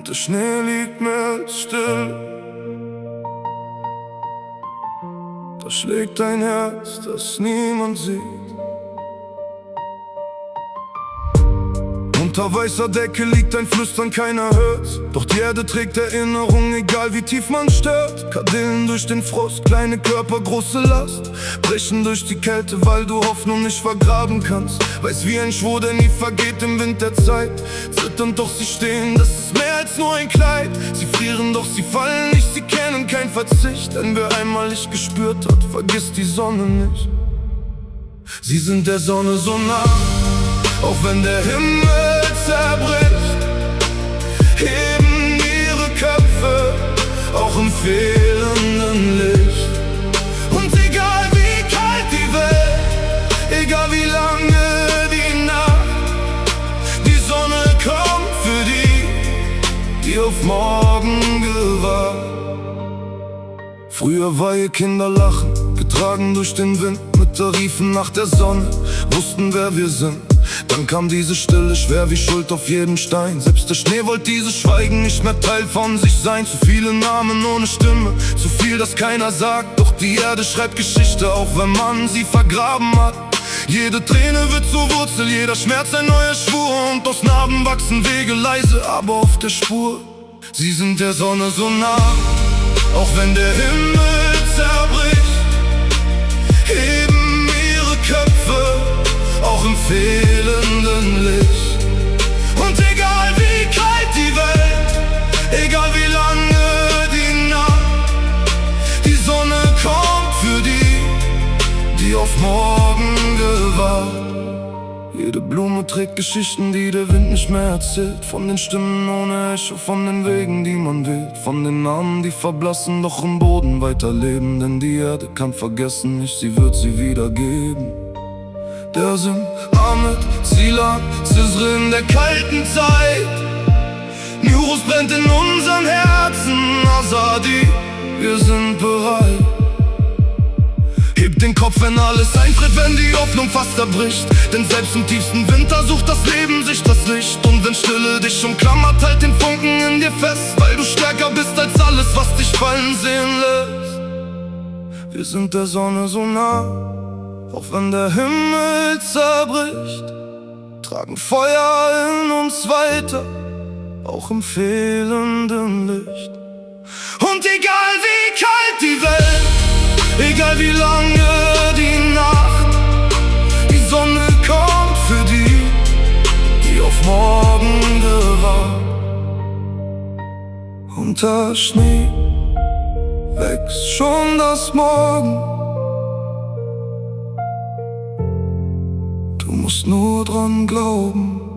und der Schnee liegt mir still. Da schlägt ein Herz, das niemand sieht. Unter weißer Decke liegt ein Flüstern, keiner hört's. Doch die Erde trägt Erinnerung, egal wie tief man stört. Kadillen durch den Frost, kleine Körper, große Last. Brechen durch die Kälte, weil du Hoffnung nicht vergraben kannst. Weiß wie ein Schwur, der nie vergeht im Wind der Zeit. Zittern, doch sie stehen, das ist mehr als nur ein Kleid. Sie frieren, doch sie fallen nicht, sie kennen kein Verzicht. Denn wer einmal Licht gespürt hat, vergisst die Sonne nicht. Sie sind der Sonne so nah, auch wenn der Himmel zerbricht, heben ihre Köpfe, auch im fehlenden Licht. Und egal wie kalt die Welt, egal wie lange die Nacht, die Sonne kommt für die, die auf morgen gewartet. Früher war ihr Kinderlachen, getragen durch den Wind. Mütter riefen nach der Sonne, wussten wer wir sind. Dann kam diese Stille, schwer wie Schuld auf jedem Stein. Selbst der Schnee wollte dieses Schweigen nicht mehr Teil von sich sein. Zu viele Namen ohne Stimme, zu viel, das keiner sagt. Doch die Erde schreibt Geschichte, auch wenn man sie vergraben hat. Jede Träne wird zur Wurzel, jeder Schmerz ein neuer Schwur. Und aus Narben wachsen Wege leise, aber auf der Spur. Sie sind der Sonne so nah, auch wenn der Himmel zerbricht, heben ihre Köpfe, auch im fehlenden Licht. Und egal wie kalt die Welt, egal wie lange die Nacht, die Sonne kommt für die, die auf morgen gewartet. Jede Blume trägt Geschichten, die der Wind nicht mehr erzählt. Von den Stimmen ohne Echo, von den Wegen, die man wählt. Von den Namen, die verblassen, doch im Boden weiterleben. Denn die Erde kann vergessen nicht, sie wird sie wiedergeben. Der sind Ahmed, Zilan, Cizre in der kalten Zeit. Nuruz brennt in unseren Herzen, Azadi, wir sind bereit. Heb den Kopf, wenn alles eintritt, wenn die Hoffnung fast zerbricht. Denn selbst im tiefsten Winter sucht das Leben sich das Licht. Und wenn Stille dich umklammert, halt den Funken in dir fest, weil du stärker bist als alles, was dich fallen sehen lässt. Wir sind der Sonne so nah, auch wenn der Himmel zerbricht, tragen Feuer in uns weiter, auch im fehlenden Licht. Und egal wie kalt die Welt, egal wie lange die Nacht, die Sonne kommt für die, die auf morgen gewartet. Unter Schnee wächst schon das Morgen. Du musst nur dran glauben.